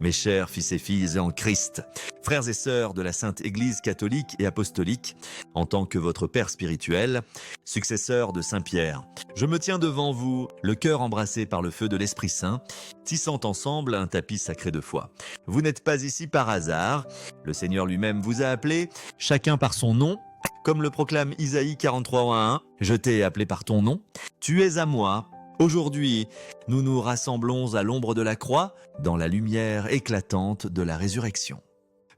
Mes chers fils et filles en Christ, frères et sœurs de la Sainte Église catholique et apostolique, en tant que votre Père spirituel, successeur de Saint Pierre, je me tiens devant vous, le cœur embrassé par le feu de l'Esprit Saint, tissant ensemble un tapis sacré de foi. Vous n'êtes pas ici par hasard, le Seigneur lui-même vous a appelé, chacun par son nom, comme le proclame Isaïe 43:1, « Je t'ai appelé par ton nom, tu es à moi ». Aujourd'hui, nous nous rassemblons à l'ombre de la croix, dans la lumière éclatante de la résurrection.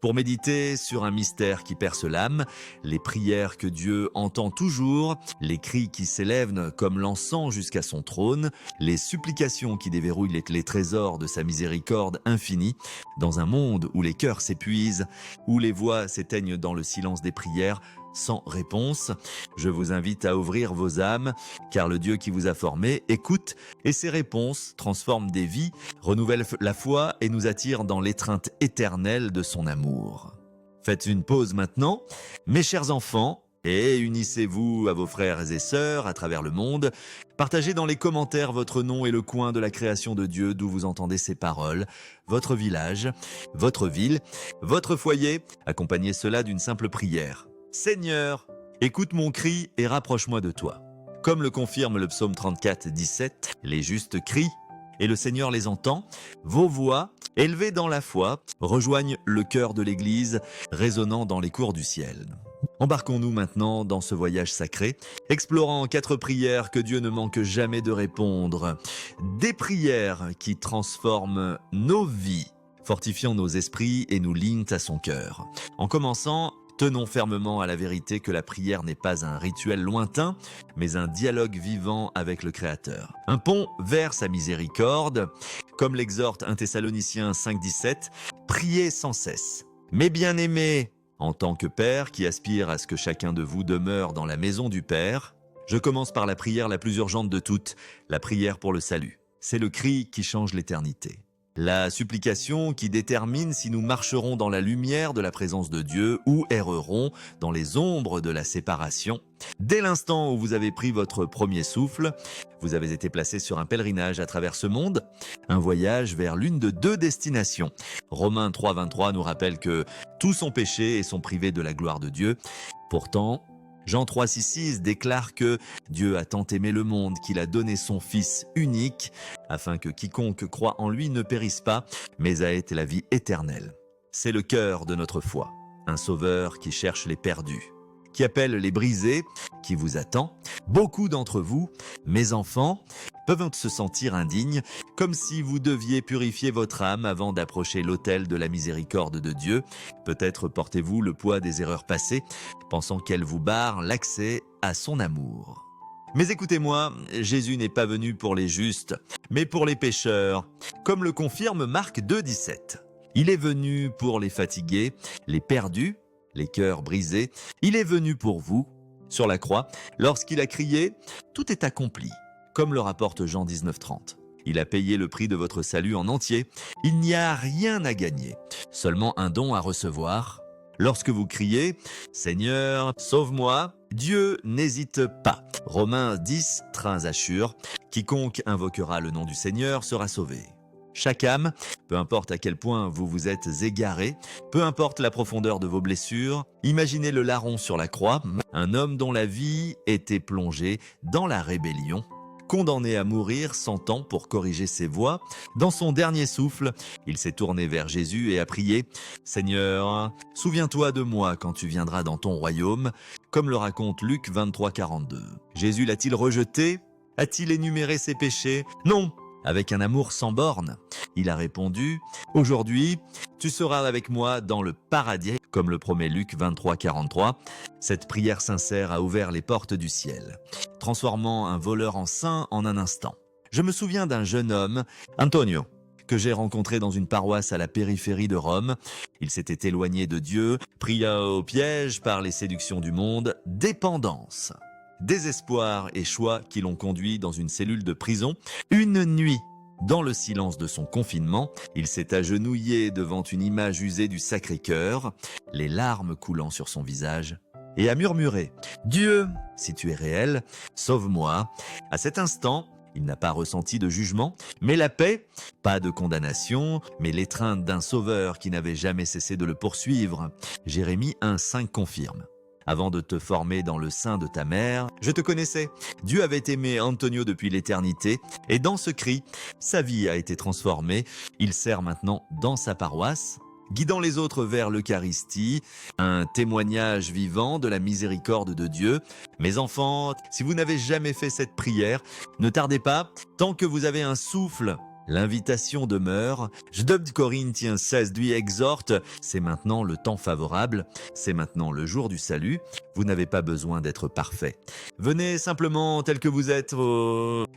Pour méditer sur un mystère qui perce l'âme, les prières que Dieu entend toujours, les cris qui s'élèvent comme l'encens jusqu'à son trône, les supplications qui déverrouillent les trésors de sa miséricorde infinie, dans un monde où les cœurs s'épuisent, où les voix s'éteignent dans le silence des prières, sans réponse, je vous invite à ouvrir vos âmes, car le Dieu qui vous a formé écoute et ses réponses transforment des vies, renouvellent la foi et nous attirent dans l'étreinte éternelle de son amour. Faites une pause maintenant, mes chers enfants, et unissez-vous à vos frères et sœurs à travers le monde. Partagez dans les commentaires votre nom et le coin de la création de Dieu d'où vous entendez ces paroles, votre village, votre ville, votre foyer. Accompagnez cela d'une simple prière. Seigneur, écoute mon cri et rapproche-moi de toi. Comme le confirme le psaume 34, 17, les justes crient et le Seigneur les entend. Vos voix, élevées dans la foi, rejoignent le cœur de l'Église, résonnant dans les cours du ciel. Embarquons-nous maintenant dans ce voyage sacré, explorant 4 prières que Dieu ne manque jamais de répondre. Des prières qui transforment nos vies, fortifiant nos esprits et nous lignent à son cœur. En commençant, tenons fermement à la vérité que la prière n'est pas un rituel lointain, mais un dialogue vivant avec le Créateur. Un pont vers sa miséricorde, comme l'exhorte 1 Thessaloniciens 5,17, « Priez sans cesse ». Mes bien-aimés, en tant que Père qui aspire à ce que chacun de vous demeure dans la maison du Père, je commence par la prière la plus urgente de toutes, la prière pour le salut. C'est le cri qui change l'éternité. La supplication qui détermine si nous marcherons dans la lumière de la présence de Dieu ou errerons dans les ombres de la séparation. Dès l'instant où vous avez pris votre premier souffle, vous avez été placé sur un pèlerinage à travers ce monde, un voyage vers l'une de 2 destinations. Romains 3,23 nous rappelle que tous ont péché et sont privés de la gloire de Dieu. Pourtant, Jean 3,6 déclare que Dieu a tant aimé le monde qu'il a donné son Fils unique, afin que quiconque croit en lui ne périsse pas, mais ait la vie éternelle. C'est le cœur de notre foi, un sauveur qui cherche les perdus, qui appelle les brisés, qui vous attend. Beaucoup d'entre vous, mes enfants, peuvent se sentir indignes, comme si vous deviez purifier votre âme avant d'approcher l'autel de la miséricorde de Dieu. Peut-être portez-vous le poids des erreurs passées, pensant qu'elles vous barrent l'accès à son amour. Mais écoutez-moi, Jésus n'est pas venu pour les justes, mais pour les pécheurs, comme le confirme Marc 2,17. Il est venu pour les fatigués, les perdus, les cœurs brisés. Il est venu pour vous, sur la croix, lorsqu'il a crié « Tout est accompli ». Comme le rapporte Jean 19,30. Il a payé le prix de votre salut en entier. Il n'y a rien à gagner, seulement un don à recevoir. Lorsque vous criez « Seigneur, sauve-moi », Dieu n'hésite pas. Romains 10, 13 assure « Quiconque invoquera le nom du Seigneur sera sauvé ». Chaque âme, peu importe à quel point vous vous êtes égaré, peu importe la profondeur de vos blessures, imaginez le larron sur la croix, un homme dont la vie était plongée dans la rébellion. Condamné à mourir sans temps pour corriger ses voies, dans son dernier souffle, il s'est tourné vers Jésus et a prié « Seigneur, souviens-toi de moi quand tu viendras dans ton royaume », comme le raconte Luc 23,42. Jésus l'a-t-il rejeté? A-t-il énuméré ses péchés? Non. Avec un amour sans bornes, il a répondu « Aujourd'hui, tu seras avec moi dans le paradis », comme le promet Luc 23,43. Cette prière sincère a ouvert les portes du ciel, transformant un voleur en saint en un instant. Je me souviens d'un jeune homme, Antonio, que j'ai rencontré dans une paroisse à la périphérie de Rome. Il s'était éloigné de Dieu, pris au piège par les séductions du monde, dépendance. Désespoir et choix qui l'ont conduit dans une cellule de prison. Une nuit, dans le silence de son confinement, il s'est agenouillé devant une image usée du Sacré-Cœur, les larmes coulant sur son visage, et a murmuré « Dieu, si tu es réel, sauve-moi ». À cet instant, Il n'a pas ressenti de jugement, mais la paix, pas de condamnation, mais l'étreinte d'un sauveur qui n'avait jamais cessé de le poursuivre. Jérémie 1,5 confirme. Avant de te former dans le sein de ta mère, je te connaissais. Dieu avait aimé Antonio depuis l'éternité, et dans ce cri, sa vie a été transformée. Il sert maintenant dans sa paroisse, guidant les autres vers l'Eucharistie, un témoignage vivant de la miséricorde de Dieu. Mes enfants, si vous n'avez jamais fait cette prière, ne tardez pas, tant que vous avez un souffle. L'invitation demeure. Je 2 Corinthiens 16 lui exhorte, c'est maintenant le temps favorable, c'est maintenant le jour du salut, vous n'avez pas besoin d'être parfait. Venez simplement tel que vous êtes.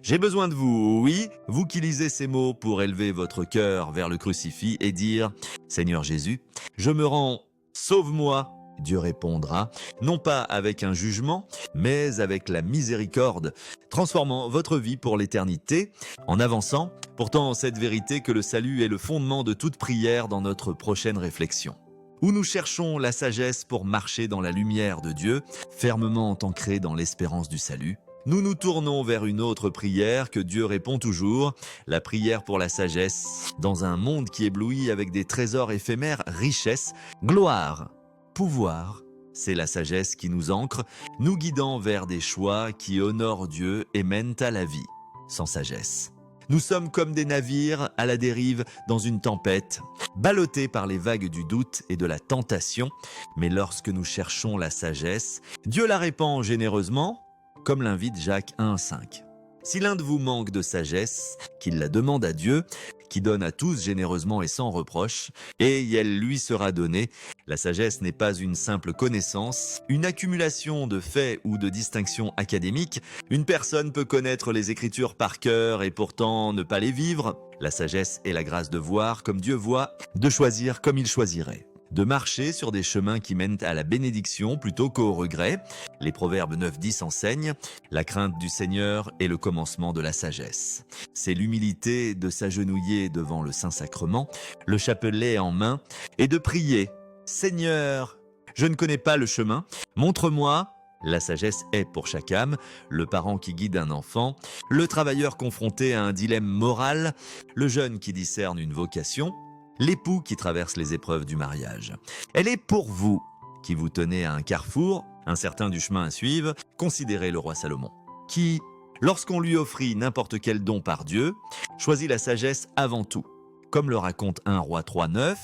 J'ai besoin de vous, oui, vous qui lisez ces mots pour élever votre cœur vers le crucifix et dire « Seigneur Jésus, je me rends, sauve-moi ». Dieu répondra, non pas avec un jugement, mais avec la miséricorde, transformant votre vie pour l'éternité, en avançant, pourtant cette vérité que le salut est le fondement de toute prière dans notre prochaine réflexion. Où nous cherchons la sagesse pour marcher dans la lumière de Dieu, fermement ancrés dans l'espérance du salut, nous nous tournons vers une autre prière que Dieu répond toujours, la prière pour la sagesse, dans un monde qui éblouit avec des trésors éphémères, richesse, gloire. Pouvoir, c'est la sagesse qui nous ancre, nous guidant vers des choix qui honorent Dieu et mènent à la vie. Sans sagesse, nous sommes comme des navires à la dérive dans une tempête, ballottés par les vagues du doute et de la tentation. Mais lorsque nous cherchons la sagesse, Dieu la répand généreusement, comme l'invite Jacques 1,5. Si l'un de vous manque de sagesse, qu'il la demande à Dieu, qui donne à tous généreusement et sans reproche, et elle lui sera donnée. La sagesse n'est pas une simple connaissance, une accumulation de faits ou de distinctions académiques. Une personne peut connaître les Écritures par cœur et pourtant ne pas les vivre. La sagesse est la grâce de voir comme Dieu voit, de choisir comme il choisirait. De marcher sur des chemins qui mènent à la bénédiction plutôt qu'au regret. Les Proverbes 9,10 enseignent « La crainte du Seigneur est le commencement de la sagesse ». C'est l'humilité de s'agenouiller devant le Saint-Sacrement, le chapelet en main, et de prier « Seigneur, je ne connais pas le chemin, montre-moi ». La sagesse est pour chaque âme, le parent qui guide un enfant, le travailleur confronté à un dilemme moral, le jeune qui discerne une vocation, l'époux qui traverse les épreuves du mariage. Elle est pour vous, qui vous tenez à un carrefour, incertain du chemin à suivre, considérez le roi Salomon, qui, lorsqu'on lui offrit n'importe quel don par Dieu, choisit la sagesse avant tout. Comme le raconte 1 Roi 3,9,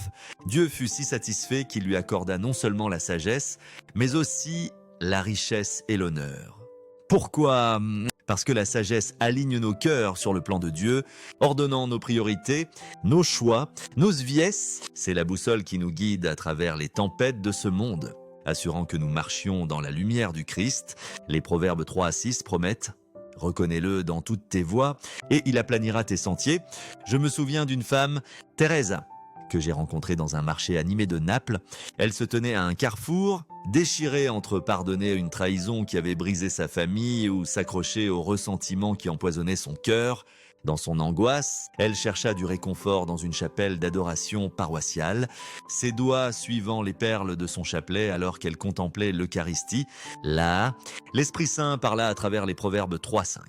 Dieu fut si satisfait qu'il lui accorda non seulement la sagesse, mais aussi la richesse et l'honneur. Pourquoi ? Parce que la sagesse aligne nos cœurs sur le plan de Dieu, ordonnant nos priorités, nos choix, nos viesses. C'est la boussole qui nous guide à travers les tempêtes de ce monde, assurant que nous marchions dans la lumière du Christ. Les Proverbes 3-6 promettent « Reconnais-le dans toutes tes voies et il aplanira tes sentiers ». Je me souviens d'une femme, Teresa, que j'ai rencontrée dans un marché animé de Naples. Elle se tenait à un carrefour, déchirée entre pardonner une trahison qui avait brisé sa famille ou s'accrocher au ressentiment qui empoisonnait son cœur. Dans son angoisse, elle chercha du réconfort dans une chapelle d'adoration paroissiale, ses doigts suivant les perles de son chapelet alors qu'elle contemplait l'Eucharistie. Là, l'Esprit Saint parla à travers les Proverbes 3-5,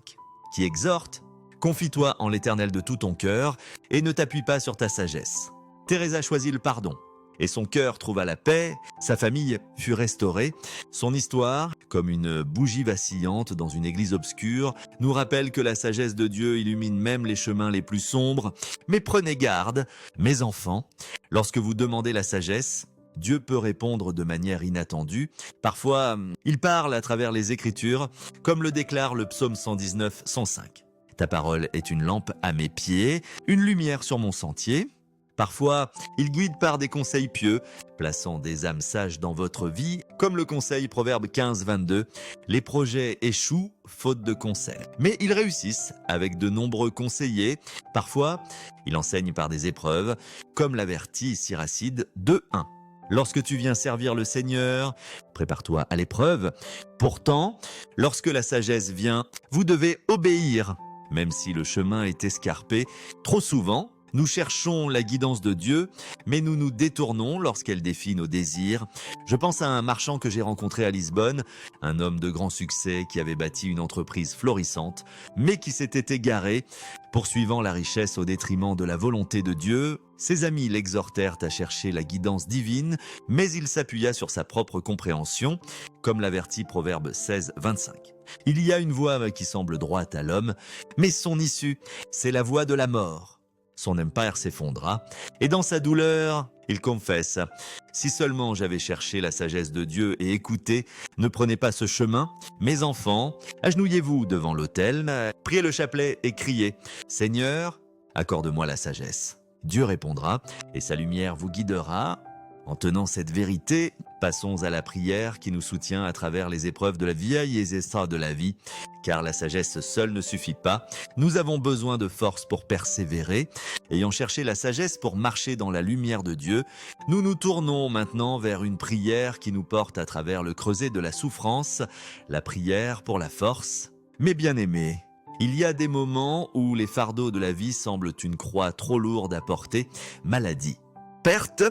qui exhortent « Confie-toi en l'Éternel de tout ton cœur et ne t'appuie pas sur ta sagesse ». Teresa choisit le pardon, et son cœur trouva la paix, sa famille fut restaurée. Son histoire, comme une bougie vacillante dans une église obscure, nous rappelle que la sagesse de Dieu illumine même les chemins les plus sombres. Mais prenez garde, mes enfants, lorsque vous demandez la sagesse, Dieu peut répondre de manière inattendue. Parfois, il parle à travers les Écritures, comme le déclare le psaume 119, 105. « Ta parole est une lampe à mes pieds, une lumière sur mon sentier ». Parfois, il guide par des conseils pieux, plaçant des âmes sages dans votre vie, comme le conseil Proverbe 15, 22. Les projets échouent faute de conseils. Mais ils réussissent avec de nombreux conseillers. Parfois, il enseigne par des épreuves, comme l'avertit Siracide 2.1. Lorsque tu viens servir le Seigneur, prépare-toi à l'épreuve. Pourtant, lorsque la sagesse vient, vous devez obéir. Même si le chemin est escarpé, trop souvent, Nous cherchons la guidance de Dieu, mais nous nous détournons lorsqu'elle défie nos désirs. Je pense à un marchand que j'ai rencontré à Lisbonne, un homme de grand succès qui avait bâti une entreprise florissante, mais qui s'était égaré, poursuivant la richesse au détriment de la volonté de Dieu. Ses amis l'exhortèrent à chercher la guidance divine, mais il s'appuya sur sa propre compréhension, comme l'avertit Proverbe 16, 25. Il y a une voie qui semble droite à l'homme, mais son issue, c'est la voie de la mort. Son empire s'effondra, et dans sa douleur, il confesse « Si seulement j'avais cherché la sagesse de Dieu et écouté, ne prenez pas ce chemin. Mes enfants, agenouillez-vous devant l'autel, priez le chapelet et criez « Seigneur, accorde-moi la sagesse ». Dieu répondra, et sa lumière vous guidera. En tenant cette vérité, passons à la prière qui nous soutient à travers les épreuves de la vie et les essais de la vie, car la sagesse seule ne suffit pas. Nous avons besoin de force pour persévérer. Ayant cherché la sagesse pour marcher dans la lumière de Dieu, nous nous tournons maintenant vers une prière qui nous porte à travers le creuset de la souffrance, la prière pour la force. Mes bien-aimés, il y a des moments où les fardeaux de la vie semblent une croix trop lourde à porter, maladie, perte,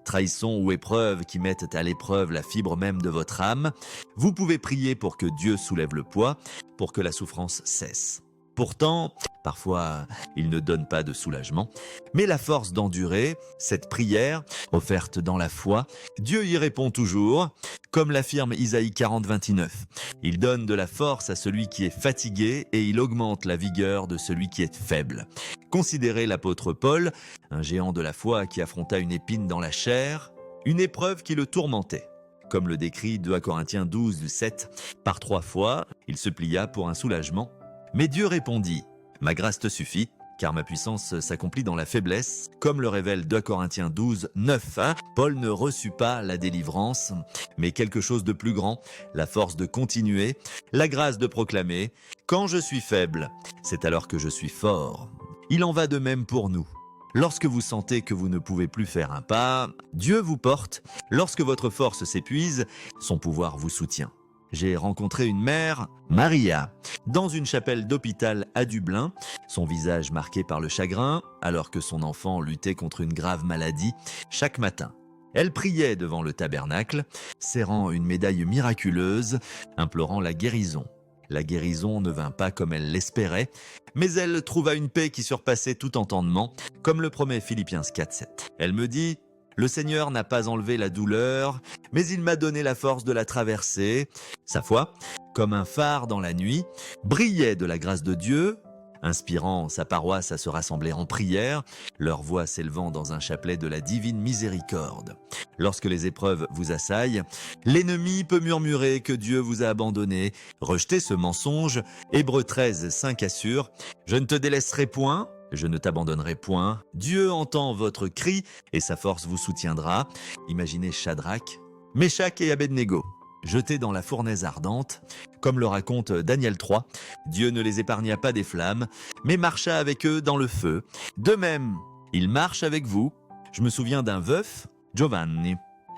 trahison ou épreuve qui mettent à l'épreuve la fibre même de votre âme. Vous pouvez prier pour que Dieu soulève le poids, pour que la souffrance cesse. Pourtant, parfois, il ne donne pas de soulagement, mais la force d'endurer cette prière, offerte dans la foi, Dieu y répond toujours, comme l'affirme Isaïe 40, 29. Il donne de la force à celui qui est fatigué et il augmente la vigueur de celui qui est faible. Considérez l'apôtre Paul, un géant de la foi qui affronta une épine dans la chair, une épreuve qui le tourmentait. Comme le décrit 2 Corinthiens 12, 7, par 3 fois, il se plia pour un soulagement. Mais Dieu répondit, « Ma grâce te suffit, car ma puissance s'accomplit dans la faiblesse. » Comme le révèle 2 Corinthiens 12, 9, Paul ne reçut pas la délivrance, mais quelque chose de plus grand, la force de continuer, la grâce de proclamer, « Quand je suis faible, c'est alors que je suis fort. » Il en va de même pour nous. Lorsque vous sentez que vous ne pouvez plus faire un pas, Dieu vous porte. Lorsque votre force s'épuise, son pouvoir vous soutient. J'ai rencontré une mère, Maria, dans une chapelle d'hôpital à Dublin, son visage marqué par le chagrin, alors que son enfant luttait contre une grave maladie, chaque matin. Elle priait devant le tabernacle, serrant une médaille miraculeuse, implorant la guérison. La guérison ne vint pas comme elle l'espérait, mais elle trouva une paix qui surpassait tout entendement, comme le promet Philippiens 4,7. Elle me dit « Le Seigneur n'a pas enlevé la douleur, mais il m'a donné la force de la traverser. » Sa foi, comme un phare dans la nuit, brillait de la grâce de Dieu, inspirant sa paroisse à se rassembler en prière, leur voix s'élevant dans un chapelet de la divine miséricorde. Lorsque les épreuves vous assaillent, l'ennemi peut murmurer que Dieu vous a abandonné. Rejetez ce mensonge. Hébreux 13, 5 assure « Je ne te délaisserai point, je ne t'abandonnerai point. Dieu entend votre cri et sa force vous soutiendra. » Imaginez Shadrach, Méshach et Abednego, jetés dans la fournaise ardente. Comme le raconte Daniel 3, Dieu ne les épargna pas des flammes, mais marcha avec eux dans le feu. De même, il marche avec vous. Je me souviens d'un veuf, Giovanni,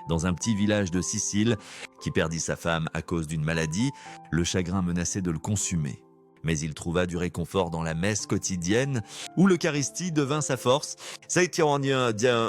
dans un petit village de Sicile, qui perdit sa femme à cause d'une maladie. Le chagrin menaçait de le consumer. Mais il trouva du réconfort dans la messe quotidienne, où l'Eucharistie devint sa force. Sei Dieu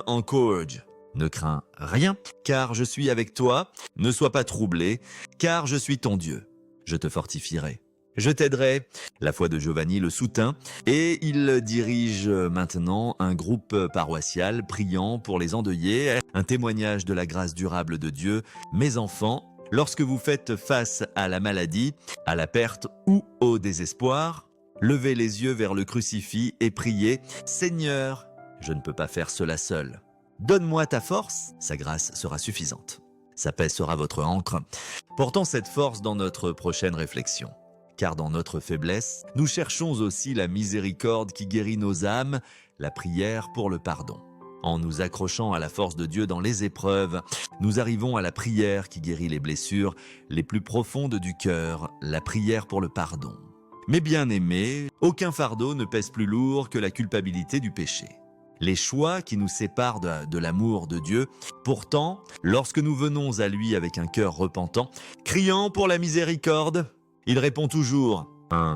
encourage. Ne crains rien, car je suis avec toi. Ne sois pas troublé, car je suis ton Dieu. Je te fortifierai. Je t'aiderai. La foi de Giovanni le soutint et il dirige maintenant un groupe paroissial priant pour les endeuillés, un témoignage de la grâce durable de Dieu. Mes enfants, lorsque vous faites face à la maladie, à la perte ou au désespoir, levez les yeux vers le crucifix et priez « Seigneur, je ne peux pas faire cela seul. Donne-moi ta force, sa grâce sera suffisante. Sa paix sera votre ancre. » Portons cette force dans notre prochaine réflexion. Car dans notre faiblesse, nous cherchons aussi la miséricorde qui guérit nos âmes, la prière pour le pardon. En nous accrochant à la force de Dieu dans les épreuves, nous arrivons à la prière qui guérit les blessures les plus profondes du cœur, la prière pour le pardon. Mes bien-aimés, aucun fardeau ne pèse plus lourd que la culpabilité du péché. Les choix qui nous séparent de l'amour de Dieu. Pourtant, lorsque nous venons à lui avec un cœur repentant, criant pour la miséricorde, il répond toujours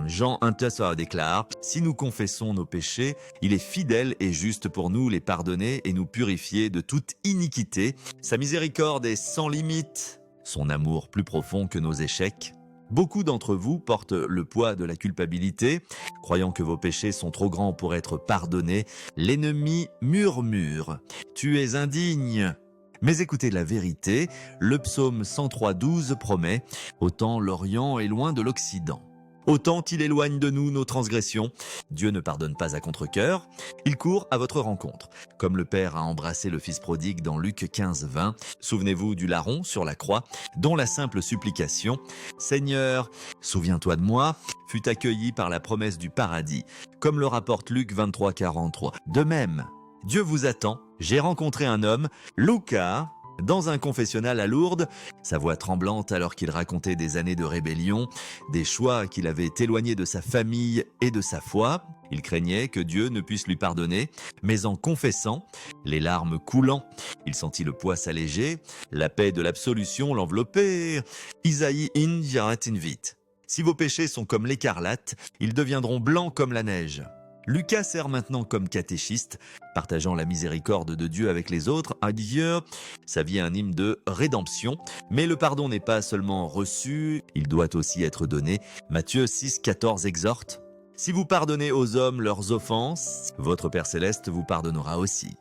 Jean 1 déclare « Si nous confessons nos péchés, il est fidèle et juste pour nous les pardonner et nous purifier de toute iniquité. Sa miséricorde est sans limite, son amour plus profond que nos échecs. » Beaucoup d'entre vous portent le poids de la culpabilité, croyant que vos péchés sont trop grands pour être pardonnés. L'ennemi murmure « Tu es indigne !» Mais écoutez la vérité, le psaume 103,12 promet « Autant l'Orient est loin de l'Occident. » Autant il éloigne de nous nos transgressions, Dieu ne pardonne pas à contre-cœur, il court à votre rencontre. Comme le Père a embrassé le Fils prodigue dans Luc 15,20, souvenez-vous du larron sur la croix, dont la simple supplication « Seigneur, souviens-toi de moi » fut accueillie par la promesse du paradis, comme le rapporte Luc 23,43. De même, Dieu vous attend. J'ai rencontré un homme, Lucas, dans un confessionnal à Lourdes, sa voix tremblante alors qu'il racontait des années de rébellion, des choix qu'il avait éloignés de sa famille et de sa foi. Il craignait que Dieu ne puisse lui pardonner, mais en confessant, les larmes coulant, il sentit le poids s'alléger, la paix de l'absolution l'envelopper. Isaïe indirat invite. Si vos péchés sont comme l'écarlate, ils deviendront blancs comme la neige. Lucas sert maintenant comme catéchiste, partageant la miséricorde de Dieu avec les autres. À Dieu, sa vie est un hymne de rédemption, mais le pardon n'est pas seulement reçu, il doit aussi être donné. Matthieu 6,14 exhorte « Si vous pardonnez aux hommes leurs offenses, votre Père Céleste vous pardonnera aussi. »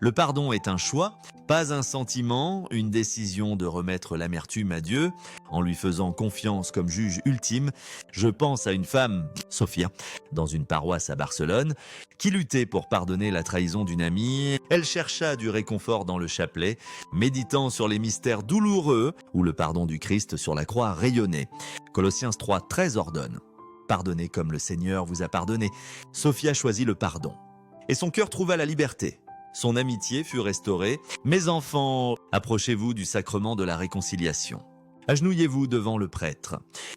Le pardon est un choix, pas un sentiment, une décision de remettre l'amertume à Dieu en lui faisant confiance comme juge ultime. Je pense à une femme, Sophia, dans une paroisse à Barcelone, qui luttait pour pardonner la trahison d'une amie. Elle chercha du réconfort dans le chapelet, méditant sur les mystères douloureux où le pardon du Christ sur la croix rayonnait. Colossiens 3,13 ordonne « Pardonnez comme le Seigneur vous a pardonné ». Sophia choisit le pardon. Et son cœur trouva la liberté. Son amitié fut restaurée. Mes enfants, approchez-vous du sacrement de la réconciliation. Agenouillez-vous devant le prêtre,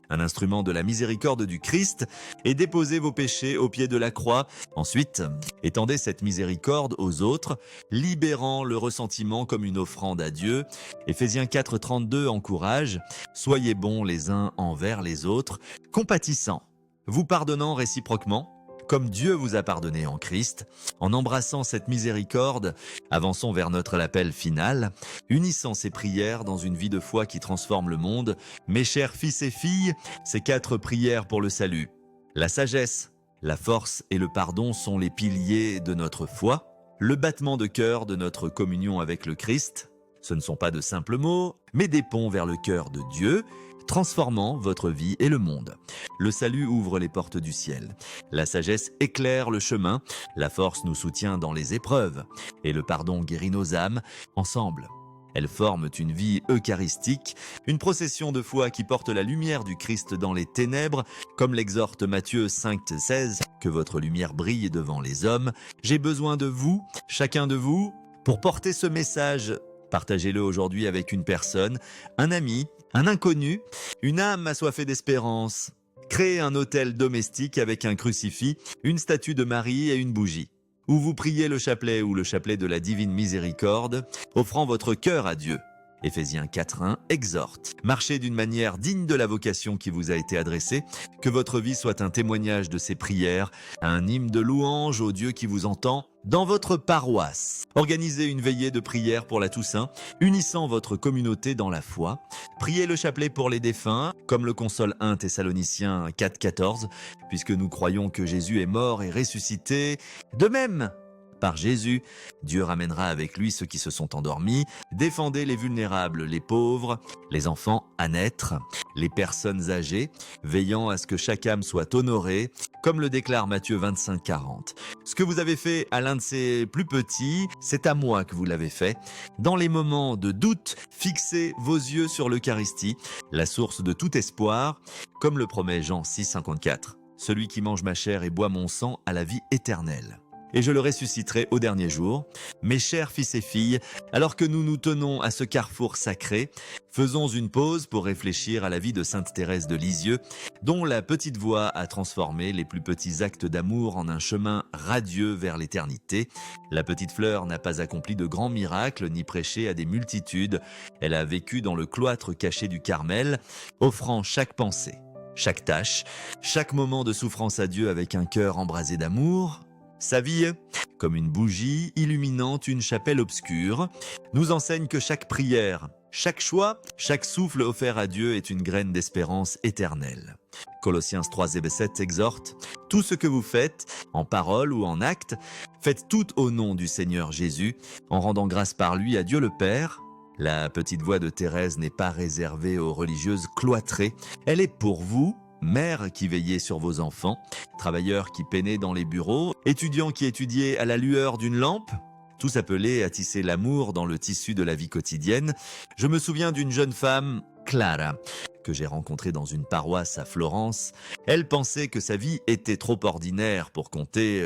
un instrument de la miséricorde du Christ, et déposez vos péchés au pied de la croix. Ensuite, étendez cette miséricorde aux autres, libérant le ressentiment comme une offrande à Dieu. Éphésiens 4,32 encourage « Soyez bons les uns envers les autres, compatissants, vous pardonnant réciproquement, comme Dieu vous a pardonné en Christ. » En embrassant cette miséricorde, avançons vers notre appel final, unissant ces prières dans une vie de foi qui transforme le monde. Mes chers fils et filles, ces 4 prières pour le salut. La sagesse, la force et le pardon sont les piliers de notre foi. Le battement de cœur de notre communion avec le Christ, ce ne sont pas de simples mots, mais des ponts vers le cœur de Dieu, transformant votre vie et le monde. Le salut ouvre les portes du ciel. La sagesse éclaire le chemin. La force nous soutient dans les épreuves. Et le pardon guérit nos âmes. Ensemble, elles forment une vie eucharistique, une procession de foi qui porte la lumière du Christ dans les ténèbres, comme l'exhorte Matthieu 5,16, « Que votre lumière brille devant les hommes. » J'ai besoin de vous, chacun de vous, pour porter ce message. Partagez-le aujourd'hui avec une personne, un ami, un inconnu, une âme assoiffée d'espérance. Créez un autel domestique avec un crucifix, une statue de Marie et une bougie, où vous priez le chapelet ou le chapelet de la divine miséricorde, offrant votre cœur à Dieu. Éphésiens 4,1 exhorte. Marchez d'une manière digne de la vocation qui vous a été adressée, que votre vie soit un témoignage de ces prières, un hymne de louange au Dieu qui vous entend. Dans votre paroisse, organisez une veillée de prière pour la Toussaint, unissant votre communauté dans la foi. Priez le chapelet pour les défunts, comme le console 1 Thessaloniciens 4,14, puisque nous croyons que Jésus est mort et ressuscité. De même, par Jésus, Dieu ramènera avec lui ceux qui se sont endormis. Défendez les vulnérables, les pauvres, les enfants à naître, les personnes âgées, veillant à ce que chaque âme soit honorée, comme le déclare Matthieu 25,40. Ce que vous avez fait à l'un de ces plus petits, c'est à moi que vous l'avez fait. Dans les moments de doute, fixez vos yeux sur l'Eucharistie, la source de tout espoir, comme le promet Jean 6,54. Celui qui mange ma chair et boit mon sang a la vie éternelle. Et je le ressusciterai au dernier jour. Mes chers fils et filles, alors que nous nous tenons à ce carrefour sacré, faisons une pause pour réfléchir à la vie de Sainte Thérèse de Lisieux, dont la petite voix a transformé les plus petits actes d'amour en un chemin radieux vers l'éternité. La petite fleur n'a pas accompli de grands miracles ni prêché à des multitudes. Elle a vécu dans le cloître caché du Carmel, offrant chaque pensée, chaque tâche, chaque moment de souffrance à Dieu avec un cœur embrasé d'amour. Sa vie, comme une bougie illuminant une chapelle obscure, nous enseigne que chaque prière, chaque choix, chaque souffle offert à Dieu est une graine d'espérance éternelle. Colossiens 3 et 7 exhorte « Tout ce que vous faites, en parole ou en acte, faites tout au nom du Seigneur Jésus, en rendant grâce par lui à Dieu le Père. » La petite voix de Thérèse n'est pas réservée aux religieuses cloîtrées, elle est pour vous, mères qui veillez sur vos enfants, travailleurs qui peinaient dans les bureaux, étudiants qui étudiaient à la lueur d'une lampe, tous appelés à tisser l'amour dans le tissu de la vie quotidienne. Je me souviens d'une jeune femme, Clara, que j'ai rencontrée dans une paroisse à Florence. Elle pensait que sa vie était trop ordinaire pour compter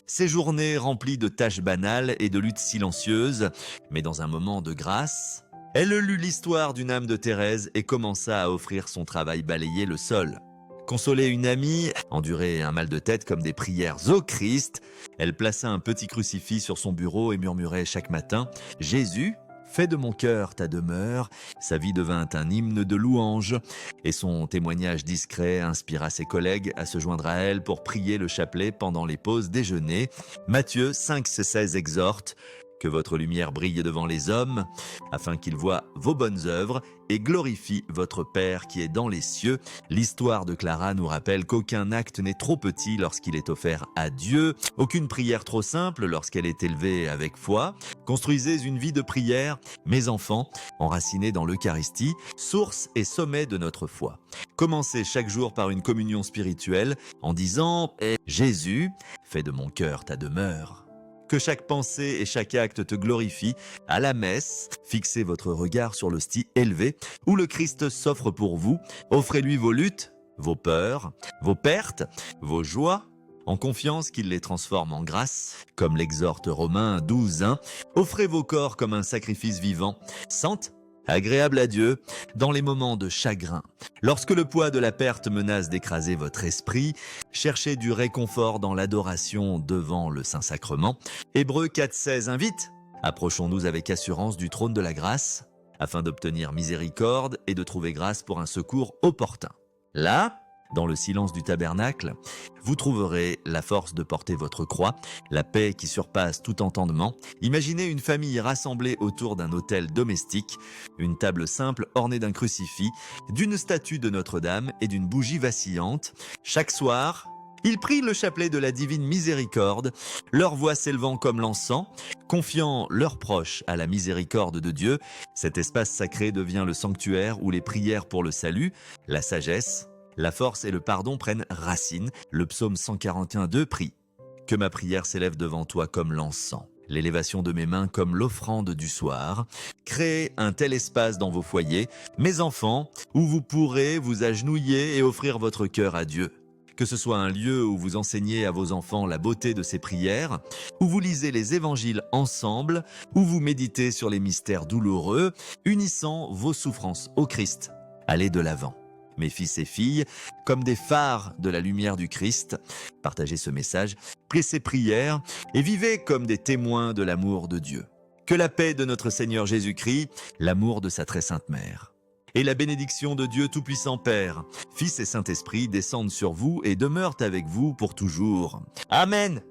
ses journées remplies de tâches banales et de luttes silencieuses, mais dans un moment de grâce, elle lut l'histoire d'une âme de Thérèse et commença à offrir son travail balayer le sol. Consoler une amie, endurer un mal de tête comme des prières au Christ, elle plaça un petit crucifix sur son bureau et murmurait chaque matin « Jésus, fais de mon cœur ta demeure ». Sa vie devint un hymne de louange et son témoignage discret inspira ses collègues à se joindre à elle pour prier le chapelet pendant les pauses déjeuner. Matthieu 5,16 exhorte « Que votre lumière brille devant les hommes, afin qu'ils voient vos bonnes œuvres et glorifient votre Père qui est dans les cieux. » L'histoire de Clara nous rappelle qu'aucun acte n'est trop petit lorsqu'il est offert à Dieu, aucune prière trop simple lorsqu'elle est élevée avec foi. Construisez une vie de prière, mes enfants, enracinés dans l'Eucharistie, source et sommet de notre foi. Commencez chaque jour par une communion spirituelle en disant « Jésus, fais de mon cœur ta demeure ». Que chaque pensée et chaque acte te glorifie. À la messe, fixez votre regard sur l'hostie élevée où le Christ s'offre pour vous. Offrez-lui vos luttes, vos peurs, vos pertes, vos joies, en confiance qu'il les transforme en grâce, comme l'exhorte Romains 12:1. Offrez vos corps comme un sacrifice vivant, sainte, agréable à Dieu, dans les moments de chagrin. Lorsque le poids de la perte menace d'écraser votre esprit, cherchez du réconfort dans l'adoration devant le Saint-Sacrement. Hébreux 4,16 invite « Approchons-nous avec assurance du trône de la grâce, afin d'obtenir miséricorde et de trouver grâce pour un secours opportun. » Là, dans le silence du tabernacle, vous trouverez la force de porter votre croix, la paix qui surpasse tout entendement. Imaginez une famille rassemblée autour d'un autel domestique, une table simple ornée d'un crucifix, d'une statue de Notre-Dame et d'une bougie vacillante. Chaque soir, ils prient le chapelet de la divine miséricorde, leur voix s'élevant comme l'encens, confiant leurs proches à la miséricorde de Dieu. Cet espace sacré devient le sanctuaire où les prières pour le salut, la sagesse, la force et le pardon prennent racine. Le psaume 141:2 prie « Que ma prière s'élève devant toi comme l'encens, l'élévation de mes mains comme l'offrande du soir. » Créez un tel espace dans vos foyers, mes enfants, où vous pourrez vous agenouiller et offrir votre cœur à Dieu. Que ce soit un lieu où vous enseignez à vos enfants la beauté de ces prières, où vous lisez les évangiles ensemble, où vous méditez sur les mystères douloureux, unissant vos souffrances au Christ. Allez de l'avant. Mes fils et filles, comme des phares de la lumière du Christ, partagez ce message, priez ces prières et vivez comme des témoins de l'amour de Dieu. Que la paix de notre Seigneur Jésus-Christ, l'amour de sa très sainte mère, et la bénédiction de Dieu Tout-Puissant Père, Fils et Saint-Esprit descendent sur vous et demeurent avec vous pour toujours. Amen.